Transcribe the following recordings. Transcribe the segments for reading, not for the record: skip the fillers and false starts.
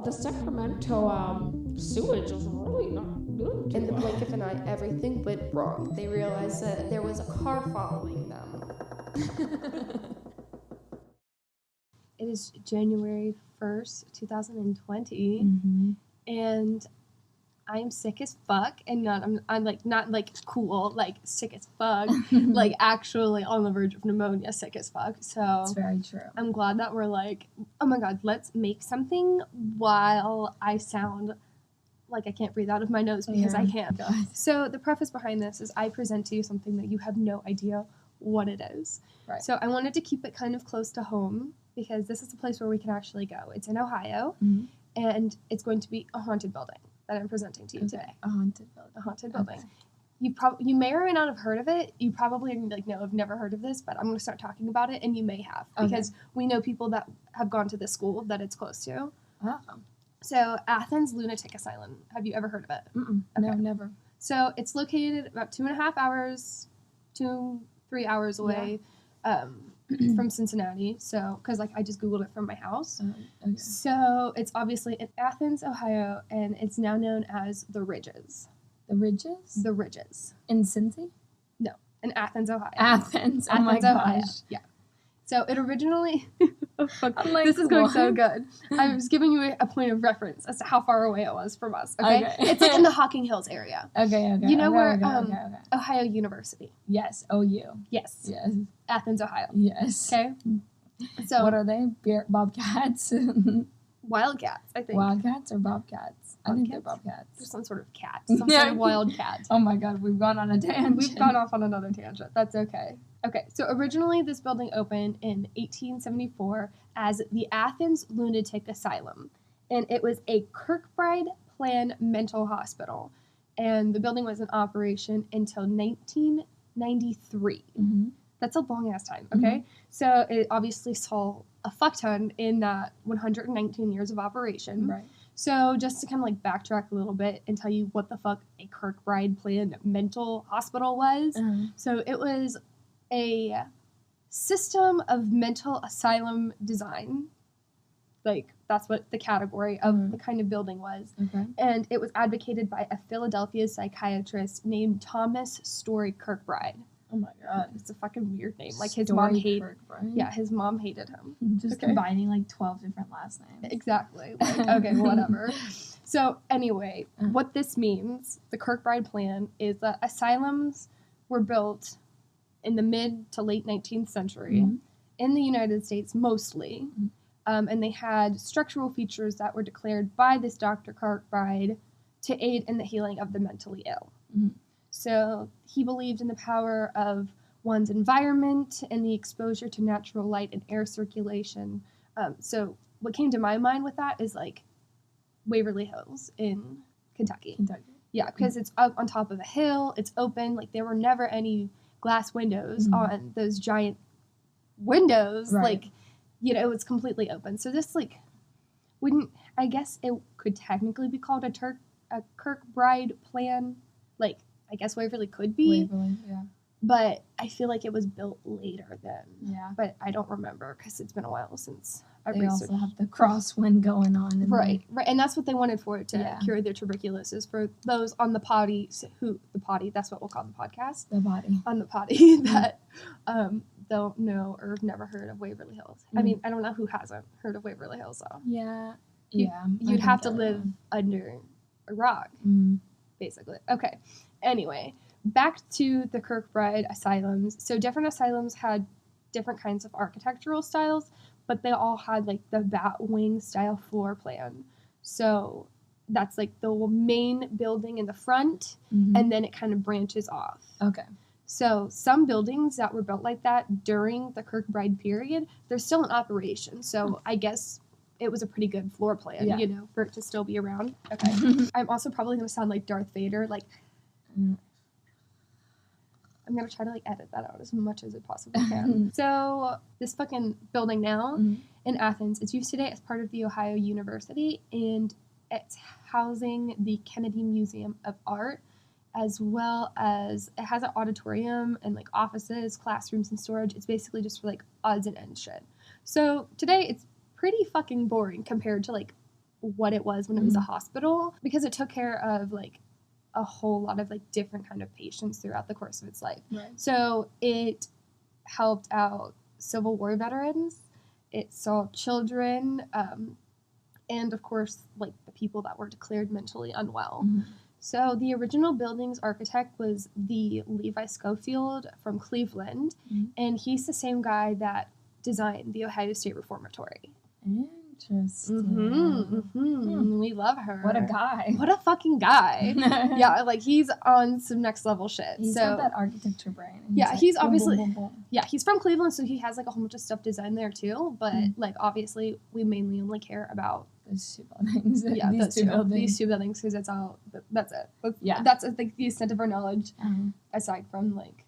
the Sacramento sewage is really not doing too In the well. blink of an eye, everything went wrong. They realized that there was a car following them. It is January 1st, 2020, and I'm sick as fuck, and I'm like not like cool, like sick as fuck, like actually on the verge of pneumonia, sick as fuck. So It's very true. I'm glad that we're like, oh my god, let's make something while I sound like I can't breathe out of my nose because I can't. God. So the preface behind this is I present to you something that you have no idea what it is. Right. So I wanted to keep it kind of close to home because this is a place where we can actually go. It's in Ohio, and it's going to be a haunted building that I'm presenting to you today. A haunted building. A haunted building. Okay. You may or may not have heard of it. You probably are gonna be like, no, I've never heard of this, but I'm going to start talking about it, and you may have because we know people that have gone to this school that it's close to. Oh. So Athens Lunatic Asylum. Have you ever heard of it? No, never. So it's located about 2.5 hours, 2-3 hours away from Cincinnati. So, because like I just Googled it from my house. Okay. So it's obviously in Athens, Ohio, and it's now known as the Ridges. The Ridges? The Ridges. In Cincy? No, in Athens, Ohio. Athens. Oh Athens, my Ohio. gosh. Yeah. So it originally. Oh, fuck. I'm like, this is going so what? good. I was giving you a point of reference as to how far away it was from us. Okay. Okay. It's like in the Hocking Hills area. Okay. You know where Okay. Ohio University. Yes. OU. Yes. Yes. Athens, Ohio. Yes. Okay. So what are they? Bobcats? Wildcats, I think. Wildcats or Bobcats? I think they're There's Bobcats. some sort of cat. Some sort of wild cat. Oh my god, we've gone on a tangent. We've gone off on another tangent. That's okay. Okay, so originally this building opened in 1874 as the Athens Lunatic Asylum, and it was a Kirkbride Plan mental hospital, and the building was in operation until 1993. That's a long ass time, okay? So it obviously saw a fuck ton in that 119 years of operation. Right. So just to kind of like backtrack a little bit and tell you what the fuck a Kirkbride Plan mental hospital was. So it was a system of mental asylum design. Like that's what the category of the kind of building was. Okay. And it was advocated by a Philadelphia psychiatrist named Thomas Story Kirkbride. Oh my god. It's a fucking weird name. Like his mom hated. Kirkbride. Yeah, his mom hated him. Just Okay. combining like 12 different last names. Exactly. Like, okay, whatever. So anyway, what this means, the Kirkbride Plan, is that asylums were built in the mid to late 19th century in the United States mostly. And they had structural features that were declared by this Dr. Kirkbride to aid in the healing of the mentally ill. So he believed in the power of one's environment and the exposure to natural light and air circulation. So what came to my mind with that is like Waverly Hills in Kentucky. Yeah, because it's up on top of a hill, it's open, like there were never any glass windows on those giant windows. Right. Like, you know, it was completely open. So this like wouldn't, I guess it could technically be called a Kirkbride Plan. Like, I guess Waverly could be. Waverly, yeah. But I feel like it was built later then. Yeah. But I don't remember because it's been a while since I They researched. also have the crosswind going on. And Right. And that's what they wanted for it to Yeah. cure their tuberculosis. For those on the potty, that's what we'll call the podcast, The body. on the potty that don't know or have never heard of Waverly Hills. I mean, I don't know who hasn't heard of Waverly Hills, though. Yeah. You'd have to live under a rock, basically. Okay. Anyway, back to the Kirkbride asylums. So different asylums had different kinds of architectural styles, but they all had like the bat wing style floor plan. So that's like the main building in the front, and then it kind of branches off. Okay. So some buildings that were built like that during the Kirkbride period, they're still in operation. So I guess it was a pretty good floor plan, you know, for it to still be around. Okay. I'm also probably going to sound like Darth Vader. Like, I'm going to try to like edit that out as much as it possibly can. So this fucking building now in Athens, it's used today as part of the Ohio University, and it's housing the Kennedy Museum of Art, as well as it has an auditorium and like offices, classrooms, and storage. It's basically just for like odds and ends shit. So today it's pretty fucking boring compared to like what it was when it was a hospital, because it took care of like a whole lot of like different kind of patients throughout the course of its life. Right. So it helped out Civil War veterans, it saw children, and of course like the people that were declared mentally unwell. So the original building's architect was the Levi Schofield from Cleveland, and he's the same guy that designed the Ohio State Reformatory. Interesting. We love her. What a guy. What a fucking guy. Yeah, like he's on some next level shit. He's got that architecture brain. Yeah, like, he's boom, obviously boom, boom, boom. Yeah, he's from Cleveland, so he has like a whole bunch of stuff designed there too. But like obviously, we mainly only care about Those 2 buildings. yeah These two buildings. These 2 buildings, because that's all. That's it. Yeah. That's like the extent of our knowledge, aside from like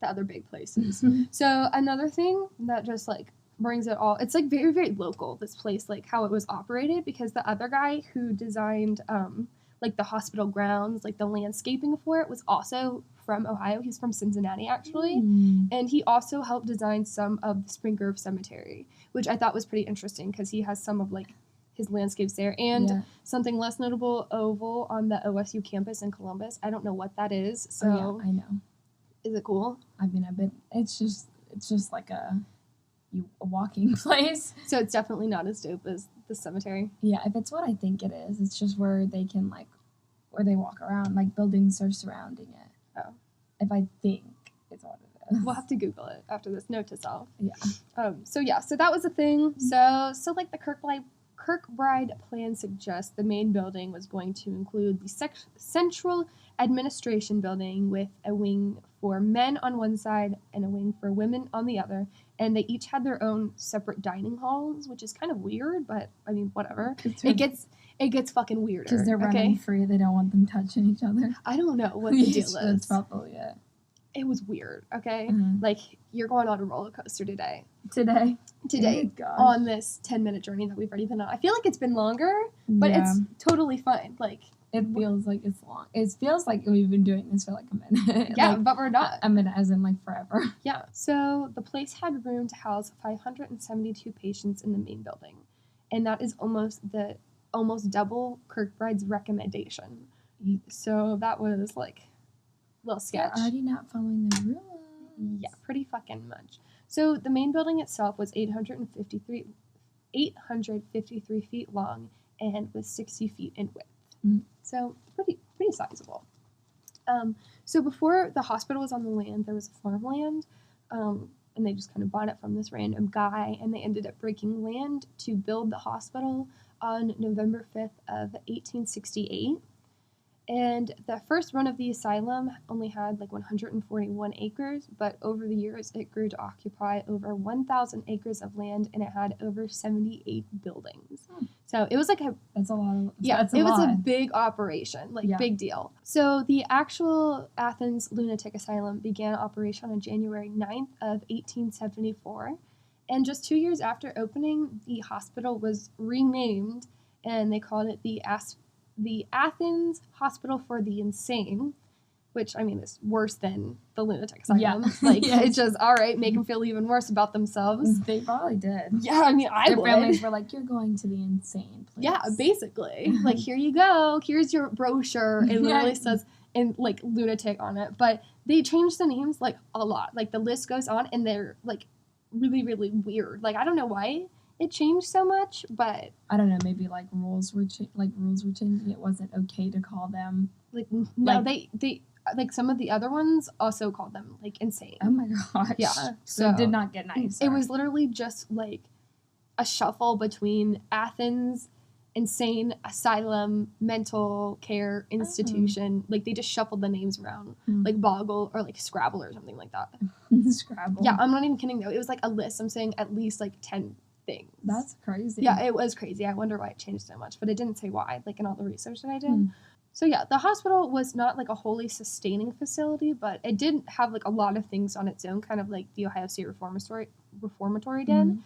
the other big places. So another thing that just like brings it all, it's like very, very local, this place, like how it was operated, because the other guy who designed like the hospital grounds, like the landscaping for it, was also from Ohio. He's from Cincinnati actually, and he also helped design some of the Spring Grove Cemetery, which I thought was pretty interesting because he has some of like his landscapes there, and something less notable, oval on the OSU campus in Columbus. I don't know what that is, so I know. Is it cool? I mean, I bet it's just like a walking place. So it's definitely not as dope as the cemetery. Yeah, if it's what I think it is, it's just where they can like, where they walk around, like buildings are surrounding it. Oh. If I think it's what it is. We'll have to Google it after this. Note to self. Yeah. So that was a thing. So like the Kirkbride plan suggests, the main building was going to include the central administration building with a wing for men on one side and a wing for women on the other, and they each had their own separate dining halls, which is kind of weird, but I mean whatever. It gets fucking weirder because they're running free. They don't want them touching each other. I don't know what the deal is. That's probably it. It was weird. Okay, like you're going on a roller coaster today. Oh On this 10-minute journey that we've already been on. I feel like it's been longer, but it's totally fine. Like it feels like it's long. It feels like we've been doing this for like a minute. Yeah, like, but we're not. A minute as in like forever. Yeah. So the place had room to house 572 patients in the main building, and that is almost double Kirkbride's recommendation. So that was like a little sketch. They're already not following the rules. Yeah, pretty fucking much. So the main building itself was 853 feet long and was 60 feet in width. So pretty sizable. So before the hospital was on the land, there was a farmland, and they just kind of bought it from this random guy, and they ended up breaking land to build the hospital on November 5th of 1868. And the first run of the asylum only had like 141 acres, but over the years it grew to occupy over 1,000 acres of land, and it had over 78 buildings. So it was like that's a lot. It was a big operation, big deal. So the actual Athens Lunatic Asylum began operation on January 9th of 1874, and just 2 years after opening, the hospital was renamed, and they called it the Athens Hospital for the Insane, which, I mean, is worse than the lunatic asylum. Yeah. It's just, all right, make them feel even worse about themselves. They probably did. Yeah, I mean, Their families were like, you're going to the insane place. Yeah, basically. Like, here you go. Here's your brochure. It literally says, and like, lunatic on it. But they changed the names, like, a lot. Like, the list goes on, and they're, like, really, really weird. Like, I don't know why it changed so much, but I don't know, maybe like rules were changing. It wasn't okay to call them they like some of the other ones also called them like insane. Oh my gosh. Yeah. So it did not get nicer. It was literally just like a shuffle between Athens Insane Asylum Mental Care Institution. Like they just shuffled the names around. Like Boggle or like Scrabble or something like that. Scrabble. Yeah, I'm not even kidding though. It was like a list. I'm saying at least like 10 things. That's crazy. Yeah, it was crazy. I wonder why it changed so much, but it didn't say why, like in all the research that I did. So yeah, the hospital was not like a wholly sustaining facility, but it did have like a lot of things on its own, kind of like the Ohio State Reformatory did.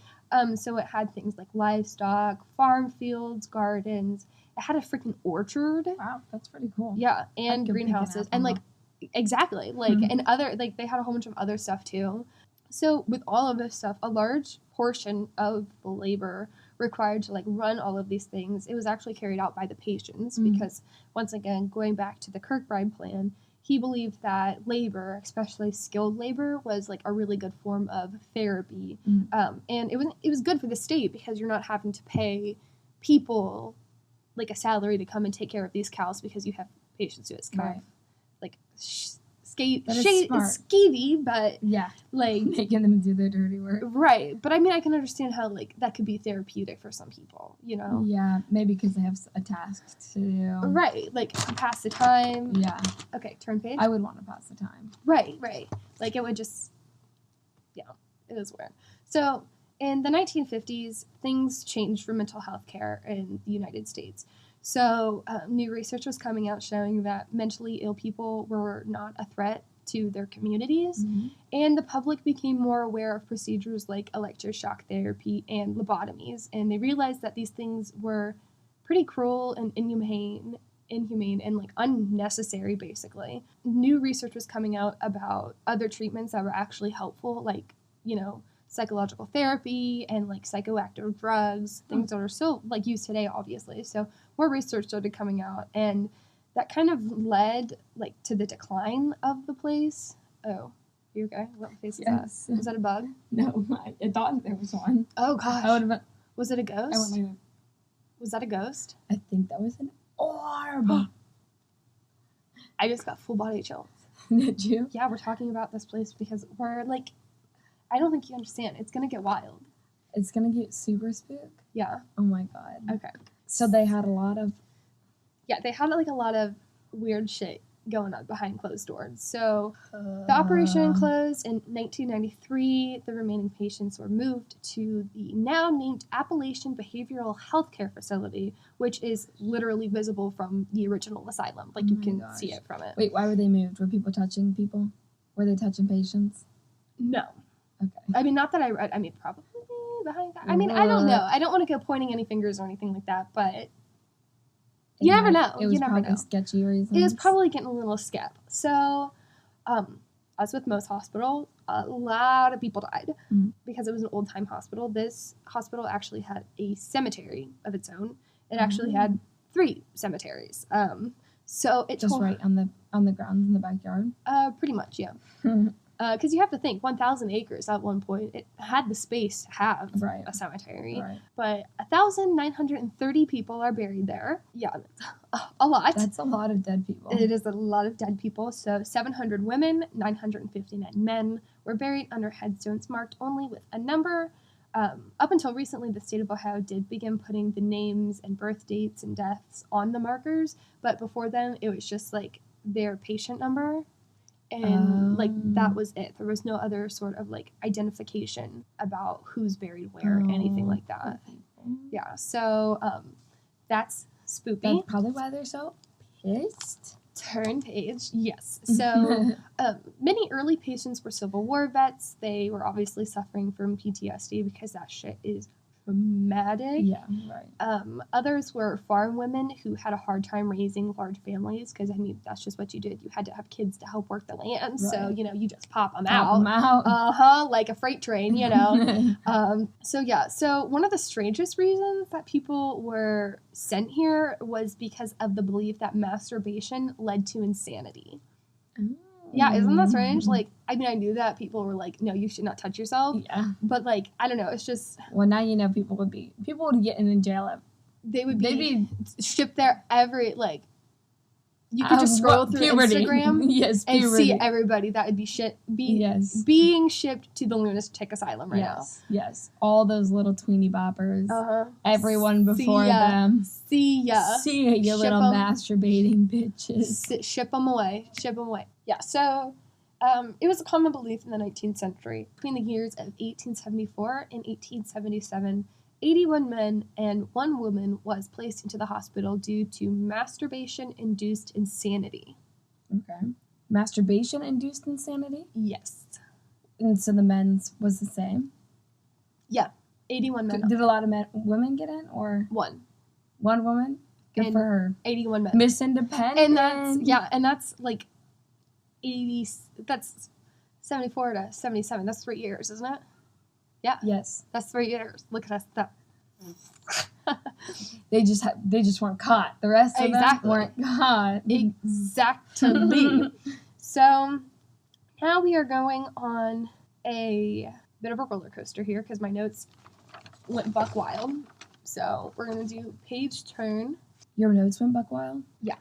So it had things like livestock, farm fields, gardens. It had a freaking orchard. Wow, that's pretty cool. Yeah, and greenhouses, and like exactly, like and other like they had a whole bunch of other stuff too. So with all of this stuff, a large portion of the labor required to like run all of these things, it was actually carried out by the patients because, once again, going back to the Kirkbride plan, he believed that labor, especially skilled labor, was like a really good form of therapy, and it was good for the state because you're not having to pay people like a salary to come and take care of these cows because you have patients who it's kind of like skeevy, but yeah, like making them do their dirty work. Right, but I mean, I can understand how like that could be therapeutic for some people, you know? Yeah, maybe because they have a task to do. Right, like pass the time. Yeah. Okay, turn page. I would want to pass the time. Right. Like it would just, it was weird. So in the 1950s, things changed for mental health care in the United States. So new research was coming out showing that mentally ill people were not a threat to their communities, and the public became more aware of procedures like electroshock therapy and lobotomies, and they realized that these things were pretty cruel and inhumane and like unnecessary. Basically, new research was coming out about other treatments that were actually helpful, like psychological therapy and like psychoactive drugs, things that are still like used today, obviously. So more research started coming out, and that kind of led like to the decline of the place. Oh, you okay? What face is that? Was that a bug? No, I thought there was one. Oh gosh. Was it a ghost? Was that a ghost? I think that was an orb. I just got full body chills. Did you? Yeah, we're talking about this place because we're like, I don't think you understand. It's gonna get wild. It's gonna get super spook? Yeah. Oh my god. Okay. So they had a lot of... Yeah, they had like a lot of weird shit going on behind closed doors. So the operation closed in 1993. The remaining patients were moved to the now named Appalachian Behavioral Healthcare Facility, which is literally visible from the original asylum. Like you can see it from it. Wait, why were they moved? Were people touching people? Were they touching patients? No. Okay. I mean, not that I read. I mean, probably behind that. I mean, I don't know. I don't want to go pointing any fingers or anything like that, but you never know. It was probably sketchy reasons. It was probably getting a little skep. So, as with most hospitals, a lot of people died because it was an old-time hospital. This hospital actually had a cemetery of its own. It actually had 3 cemeteries. So it just right on the grounds in the backyard. Pretty much, yeah. Because you have to think, 1,000 acres at one point, it had the space to have a cemetery. Right. But 1,930 people are buried there. Yeah, that's a lot. That's a lot of dead people. It is a lot of dead people. So 700 women, 959 men were buried under headstones marked only with a number. Up until recently, the state of Ohio did begin putting the names and birth dates and deaths on the markers. But before then, it was just like their patient number. And like that was it. There was no other sort of like identification about who's buried where, anything like that. Yeah, so that's spooky. That's probably why they're so pissed. Turn page. Yes. So many early patients were Civil War vets. They were obviously suffering from PTSD because that shit is traumatic. Yeah, right. Others were farm women who had a hard time raising large families because, I mean, that's just what you did. You had to have kids to help work the land. Right. So, you just pop them out. Like a freight train, So one of the strangest reasons that people were sent here was because of the belief that masturbation led to insanity. Yeah, isn't that strange? Like, I mean, I knew that people were like, no, you should not touch yourself. Yeah. But, like, I don't know. It's just... Well, now you know people would get in jail. They'd be shipped there every, like... You could just scroll through Instagram and see everybody that would be being shipped to the lunatic asylum right now. Yes. All those little tweeny boppers. Everyone before them. See ya, you little masturbating bitches. Ship them away. Yeah, so it was a common belief in the 19th century. Between the years of 1874 and 1877, 81 men and 1 woman was placed into the hospital due to masturbation-induced insanity. Okay. Masturbation-induced insanity? Yes. And so the men's was the same? Yeah. 81 men. Did a lot of women get in, or? 1. 1 woman? Good for her. 81 men. Miss Independent. And that's like 80, that's 74 to 77. That's 3 years, isn't it? Yeah. Yes. That's 3 years. Look at us. That They just weren't caught. The rest of Exactly. them weren't caught. Exactly. So now we are going on a bit of a roller coaster here because my notes went buck wild. So we're gonna do page turn. Your notes went buck wild? Yeah.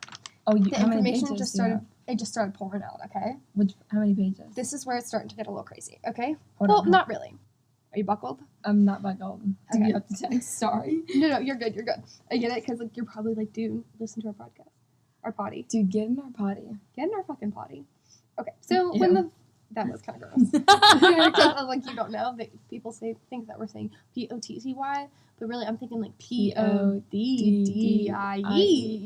Oh, The how many information pages just do you started. have? It just started pouring out. Okay. How many pages? This is where it's starting to get a little crazy. Okay. Hold Well, on. not really. Are you buckled? I'm not buckled. Do Okay. you have to text? Sorry. No, you're good. You're good. I get it because like you're probably like, dude, listen to our podcast, our potty. Dude, get in our potty. Get in our fucking potty. Okay. So Ew. when that was kind of gross. Because like you don't know, people think that we're saying POTTY, but really I'm thinking like PODDIE.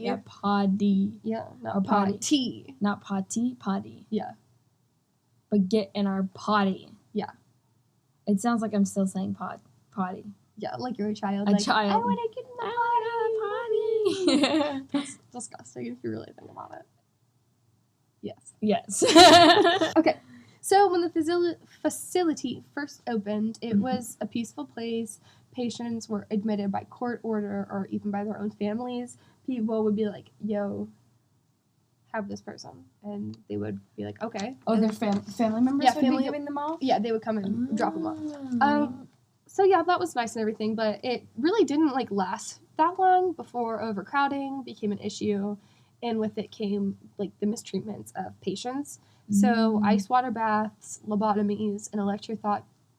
Yeah, potty. Yeah, not Or potty. potty. Not potty. Yeah. But get in our potty. Yeah. It sounds like I'm still saying potty. Yeah, like you're a child. A like, child. I want to get in the potty. Potty. That's disgusting if you really think about it. Yes. Yes. Okay. So when the facility first opened, it Mhm. was a peaceful place. Patients were admitted by court order or even by their own families. People would be like, yo, have this person. And they would be like, okay. Oh, And their family members Yeah, would family- be giving them off? yeah, they would come and drop them off. Oh. So yeah, that was nice and everything, but it really didn't like last that long before overcrowding became an issue. And with it came like the mistreatments of patients. So ice water baths, lobotomies, and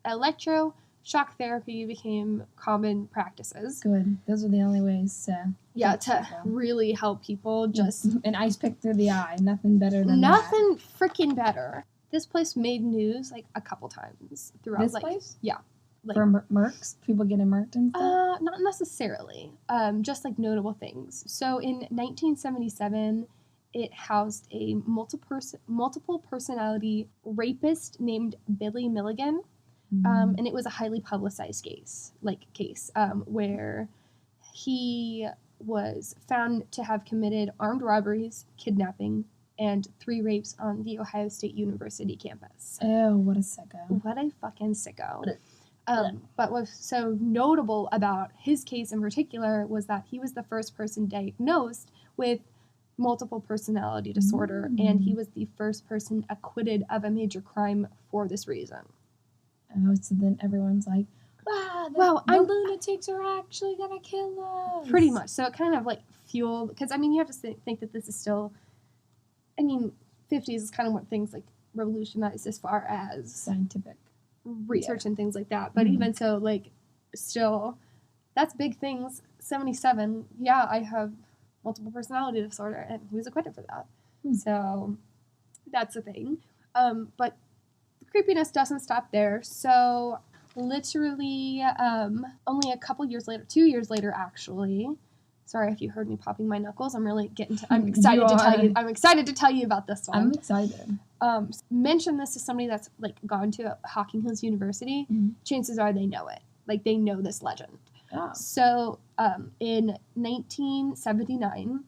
electroshock therapy became common practices. Good. Those are the only ways to... Yeah, help to people. really help people. Just An ice pick through the eye. Nothing better than nothing freaking better. This place made news like a couple times that. throughout. This like, place? yeah, like For mercs? People getting merked and stuff? not necessarily. Just like notable things. So in 1977, it housed a multiple personality rapist named Billy Milligan. And it was a highly publicized case where he was found to have committed armed robberies, kidnapping, and 3 rapes on the Ohio State University campus. Ew, what a sicko. What a fucking sicko. What But what's so notable about his case in particular was that he was the first person diagnosed with multiple personality disorder, and he was the first person acquitted of a major crime for this reason. Oh, so then everyone's like, wow, the lunatics are actually gonna kill us. Pretty much. So it kind of like fueled, because I mean, you have to think that this is still, I mean, 50s is kind of when things like revolutionized as far as Scientific. research and things like that. But Mhm. even so, like, still, that's big things. 77, yeah, I have multiple personality disorder, and he was acquitted for that. So that's the thing. But the creepiness doesn't stop there. So literally, only a couple years later, 2 years later, actually. Sorry if you heard me popping my knuckles. I'm really I'm excited to tell you. I'm excited to tell you about this one. I'm excited. Mention this to somebody that's like gone to Hocking Hills University. Mhm. Chances are they know it. Like they know this legend. Oh. So in 1979,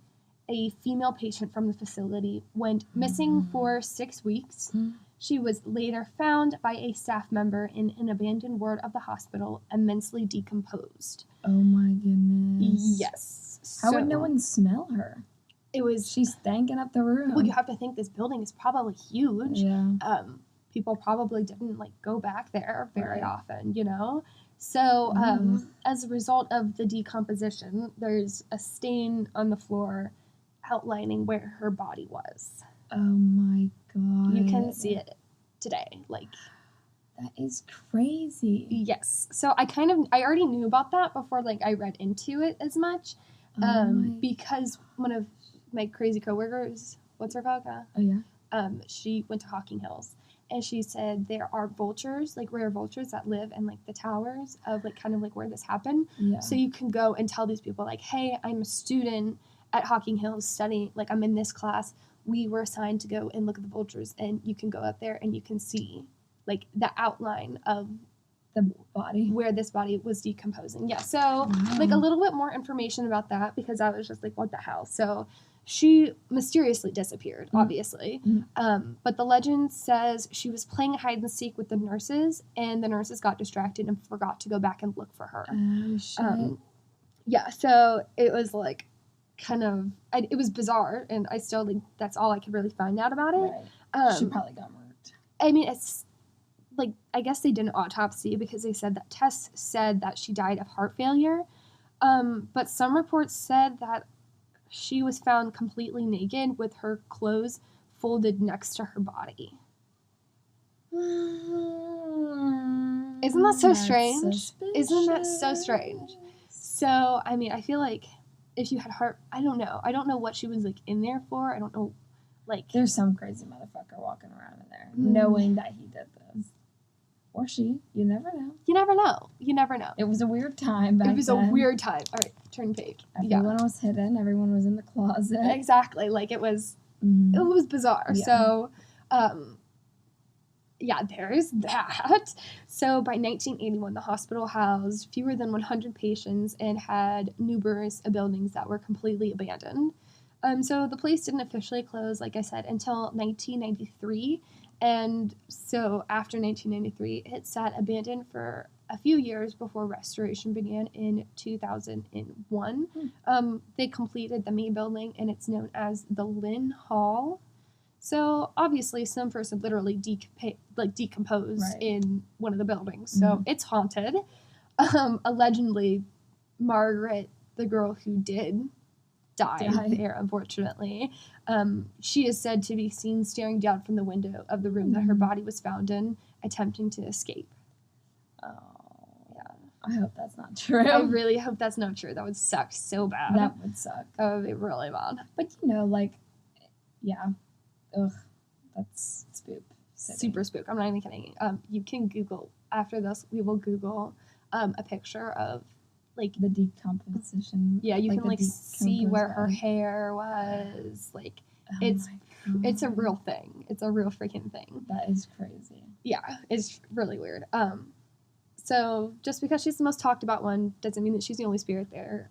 a female patient from the facility went missing for 6 weeks. She was later found by a staff member in an abandoned ward of the hospital, immensely decomposed. Oh my goodness. Yes. How would So no one smell her? It was. She's stanking up the room. Well, you have to think this building is probably huge. Yeah. People probably didn't like go back there very Right. often, you know? So Mm. as a result of the decomposition, there's a stain on the floor outlining where her body was. Oh my god. You can see it today. Like, That is crazy. yes. So I already knew about that before like I read into it as much. Because one of my crazy coworkers, what's her called? Oh yeah. She went to Hocking Hills. And she said there are vultures, like rare vultures that live in like the towers of like kind of like where this happened. Yeah. So you can go and tell these people like, hey, I'm a student at Hocking Hills studying, like I'm in this class. We were assigned to go and look at the vultures, and you can go up there and you can see like the outline of The body. where this body was decomposing. Yeah. So like a little bit more information about that, because I was just like, what the hell? So she mysteriously disappeared, Mm-hmm. obviously. Mm-hmm. But the legend says she was playing hide and seek with the nurses, and the nurses got distracted and forgot to go back and look for her. Oh, shit. Yeah, so it was like kind of, it was bizarre, and I still, like, that's all I could really find out about it. Right. She probably got murked. I mean, it's like, I guess they did an autopsy because they said that tests said that she died of heart failure. But some reports said that she was found completely naked with her clothes folded next to her body. Isn't that so strange? Isn't that so strange? So, I mean, I feel like if you had I don't know. I don't know what she was, like, in there for. I don't know, like... There's some crazy motherfucker walking around in there, knowing that he did this. Or she. You never know. You never know. You never know. It was a weird time back then. It was a weird time. All right, turn page. Everyone was hidden. Everyone was in the closet. Exactly. Like, it was... It was bizarre. Yeah. So, yeah, there's that. So by 1981, the hospital housed fewer than 100 patients and had numerous buildings that were completely abandoned. So the place didn't officially close, like I said, until 1993. And so after 1993, it sat abandoned for a few years before restoration began in 2001. They completed the main building, and it's known as the Lynn Hall. So obviously some person literally decomposed Right. in one of the buildings. So it's haunted. Allegedly, Margaret, the girl who did die there, unfortunately, she is said to be seen staring down from the window of the room that her body was found in, attempting to escape. I hope that's not true. I really hope that's not true. That would suck so bad. That would suck. That would be really bad. But, you know, like, yeah. Ugh. That's spook. Super spook. I'm not even kidding. You can Google, after this, we will Google a picture of, like, the decomposition. Yeah, you like can, like, see where her hair was. Like, it's a real thing. It's a real freaking thing. That is crazy. Yeah, it's really weird. So just because she's the most talked about one doesn't mean that she's the only spirit there.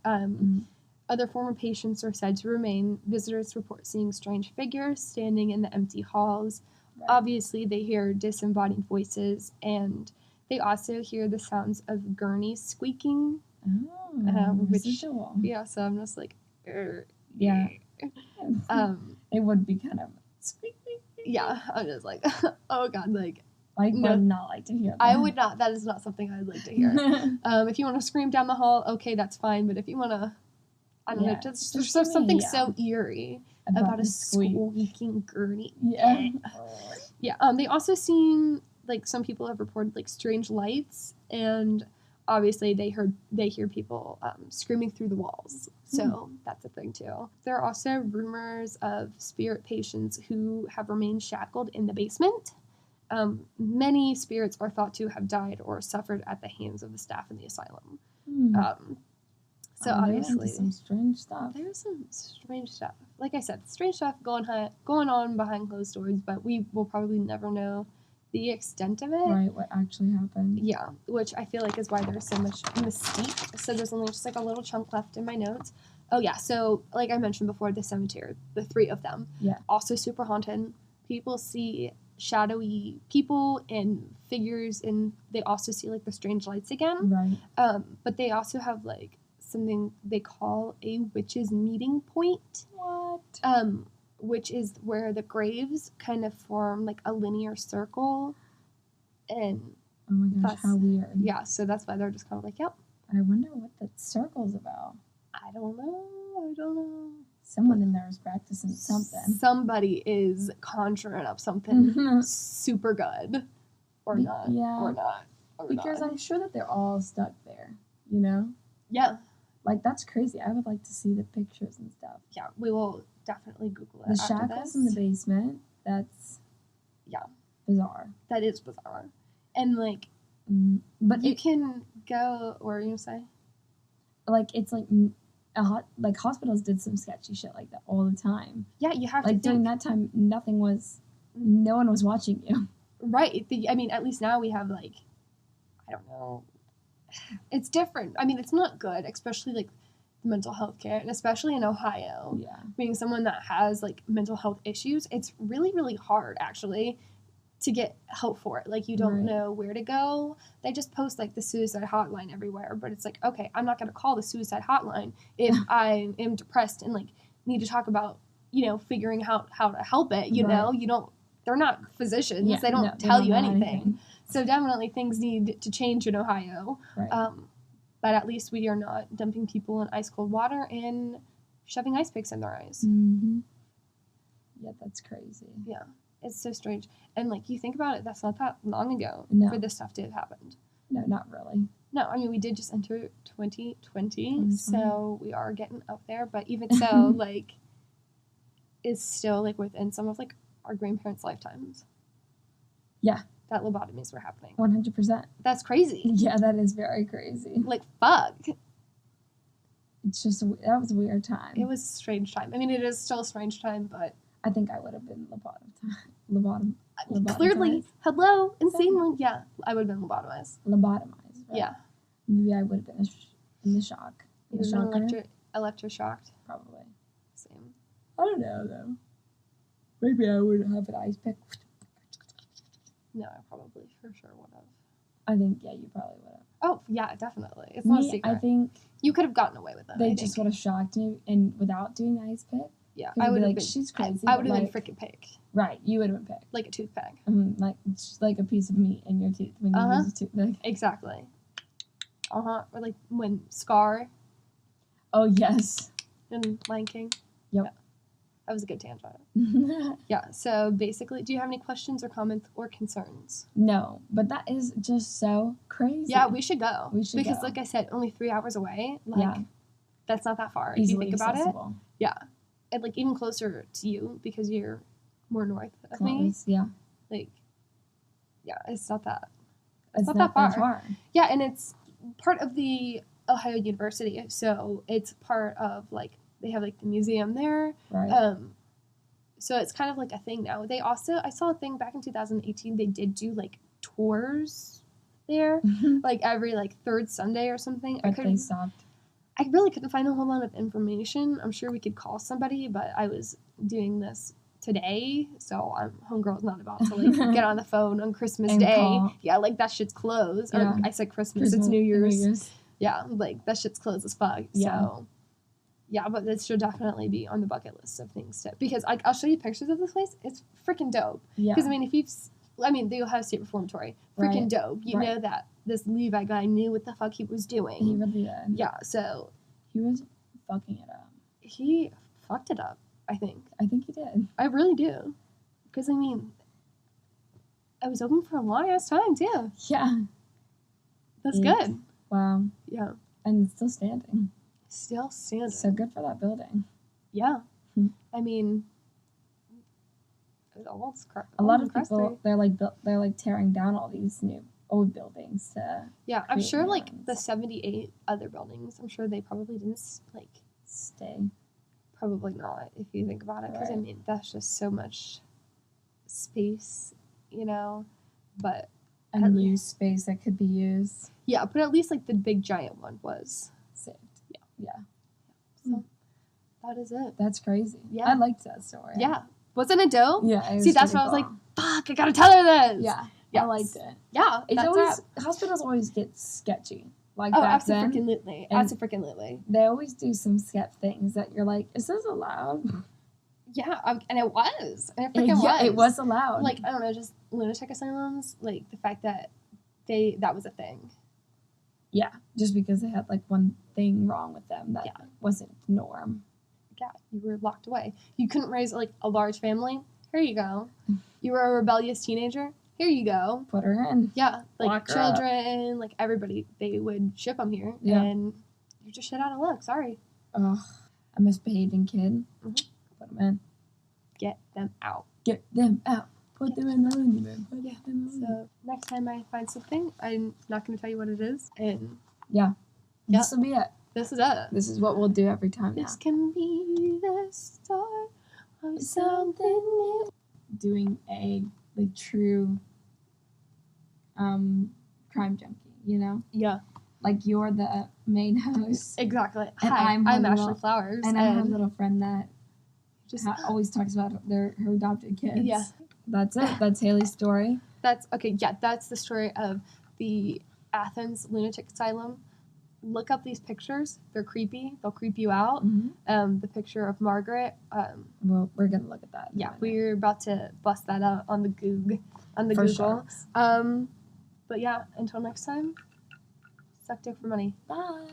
Other former patients are said to remain. Visitors report seeing strange figures standing in the empty halls. Right. Obviously, they hear disembodied voices, and they also hear the sounds of gurneys squeaking. Residual. Yeah, so I'm just like, yeah. It would be kind of squeaky. Yeah, I'm just like, oh god, like. I would not like to hear that. I would not. That is not something I'd like to hear. If you want to scream down the hall, okay, that's fine. But if you want to, I don't know, just there's something so eerie about a squeaking gurney. Yeah. Yeah. They also seen, like, some people have reported, like, strange lights, and obviously they hear people screaming through the walls. So that's a thing too. There are also rumors of spirit patients who have remained shackled in the basement. Many spirits are thought to have died or suffered at the hands of the staff in the asylum. So obviously, some strange stuff. There's some strange stuff. Like I said, strange stuff going on behind closed doors, but we will probably never know the extent of it. Right, what actually happened. Yeah, which I feel like is why there's so much mystique. So there's only just like a little chunk left in my notes. Oh yeah, so like I mentioned before, the cemetery, the 3 of them, also super haunted. People see shadowy people and figures, and they also see, like, the strange lights again. Right. But they also have, like, something they call a witch's meeting point. What? Which is where the graves kind of form, like, a linear circle. And oh my gosh, how weird. Yeah, so that's why they're just kind of like, yep. I wonder what that circle's about. I don't know. Someone in there is practicing something. Somebody is conjuring up something super good. Or not. Because I'm sure that they're all stuck there, you know? Yeah. Like, that's crazy. I would like to see the pictures and stuff. Yeah, we will definitely Google it. The shackles in the basement, that's bizarre. That is bizarre. And, like, but you can go, what were you going to say? Like, it's like... like hospitals did some sketchy shit like that all the time. Yeah, you have to think. During that time, no one was watching you. Right. I mean, at least now we have, like, I don't know. It's different. I mean, it's not good, especially, like, the mental health care, and especially in Ohio, being someone that has like mental health issues, it's really, really hard actually to get help for it. Like, you don't know where to go. They just post like the suicide hotline everywhere, but it's like, okay, I'm not going to call the suicide hotline if I am depressed and like need to talk about, you know, figuring out how to help it. You know, you don't, they're not physicians. They don't tell you anything. So definitely things need to change in Ohio. But at least we are not dumping people in ice cold water and shoving ice picks in their eyes. Yeah, that's crazy. Yeah, it's so strange. And like, you think about it, that's not that long ago for this stuff to have happened. No, not really. No, I mean, we did just enter 2020, so we are getting up there. But even so, like, it's still like within some of like our grandparents' lifetimes. Yeah. That lobotomies were happening. 100%. That's crazy. Yeah, that is very crazy. Like, fuck. It's just, that was a weird time. It was a strange time. I mean, it is still a strange time, but... I think I would have been lobotomized. Clearly. Hello? Insanely. Yeah, I would have been lobotomized. Lobotomized. Right? Yeah. Maybe I would have been in the shock. You would have been electroshocked. Probably. Same. I don't know, though. Maybe I would have an ice pick. No, I probably for sure would have. I think, yeah, you probably would have. Oh, yeah, definitely. It's not a secret. I think... You could have gotten away with it. They just would have shocked me and without doing the ice pick. Yeah, I would have been... She's crazy. I would have been freaking picked. Right, you would have been picked. Like a toothpick. Like a piece of meat in your tooth when you use a toothpick. Exactly. Or like when Scar. Oh, yes. In Lion King. Yep. Yeah. That was a good tangent. Yeah, so basically, do you have any questions or comments or concerns? No, but that is just so crazy. Yeah, we should go. Because, like I said, only 3 hours away. Like, that's not that far. Easily if you think about accessible. It. Yeah. And, like, even closer to you because you're more north of me. Yeah. Like, yeah, it's not that. It's not that far. Yeah, and it's part of the Ohio University. So it's part of, like, they have, like, the museum there. Right. So it's kind of, like, a thing now. They also, I saw a thing back in 2018, they did do, like, tours there. Like, every, like, third Sunday or something. But they stopped. I really couldn't find a whole lot of information. I'm sure we could call somebody, but I was doing this today, so homegirl's not about to, like, get on the phone on Christmas Day. Call. Yeah, like, that shit's closed. Yeah. Or I said Christmas, it's New Year's. Yeah, like, that shit's closed as fuck. Yeah. So, yeah, but this should definitely be on the bucket list of things to... Because I'll show you pictures of this place. It's freaking dope. Yeah. Because, I mean, the Ohio State Reformatory. Freaking dope. You know that this Levi guy knew what the fuck he was doing. He really did. Yeah, so... He was fucking it up. He fucked it up, I think. I think he did. I really do. Because, I mean... I was open for a long-ass time, too. Yeah. That's good. Wow. Yeah. And it's still standing. Still standing. So good for that building. Yeah. I mean, a lot of people, they're like tearing down all these new old buildings to... Yeah, I'm sure like the 78 other buildings, I'm sure they probably didn't like... Stay. Probably not, if you think about it. Because, I mean, that's just so much space, you know? But... Unused space that could be used. Yeah, but at least like the big giant one was... saved. Yeah. So, that is it. That's crazy. Yeah. I liked that story. Yeah. Wasn't it dope? Yeah. See, that's why I was like, fuck, I gotta tell her this. Yeah. Yes. I liked it. Yeah. It's always, hospitals always get sketchy. Like back then. Absolutely. They always do some sketch things that you're like, is this allowed? Yeah, and it was. And it freaking was. Yeah, it was allowed. Like, I don't know, just lunatic asylums, like the fact that that was a thing. Yeah, just because they had like one thing wrong with them that wasn't the norm. Yeah, you were locked away. You couldn't raise like a large family. Here you go. You were a rebellious teenager. Here you go. Put her in. Yeah, like Lock her children, like everybody, they would ship them here. Yeah. And you're just shit out of luck. Sorry. Ugh, a misbehaving kid. Mm-hmm. Put them in. Get them out. Get them out. Put them in the room. So next time I find something, I'm not going to tell you what it is. And this will be it. This is it. This is what we'll do every time now. This can be the start of something new. Doing a like true crime junkie, you know? Yeah. like you're the main host. Exactly. And Hi, I'm I'm her Ashley little- Flowers. And I'm her little friend that just always talks about her adopted kids. Yeah. That's it. That's Haley's story. That's okay. Yeah, that's the story of the Athens Lunatic Asylum. Look up these pictures. They're creepy. They'll creep you out. Mm-hmm. The picture of Margaret. Well, we're gonna look at that. Yeah, we're about to bust that out on the Goog, on the For Google. sure. But yeah, until next time, suck dick for money. Bye.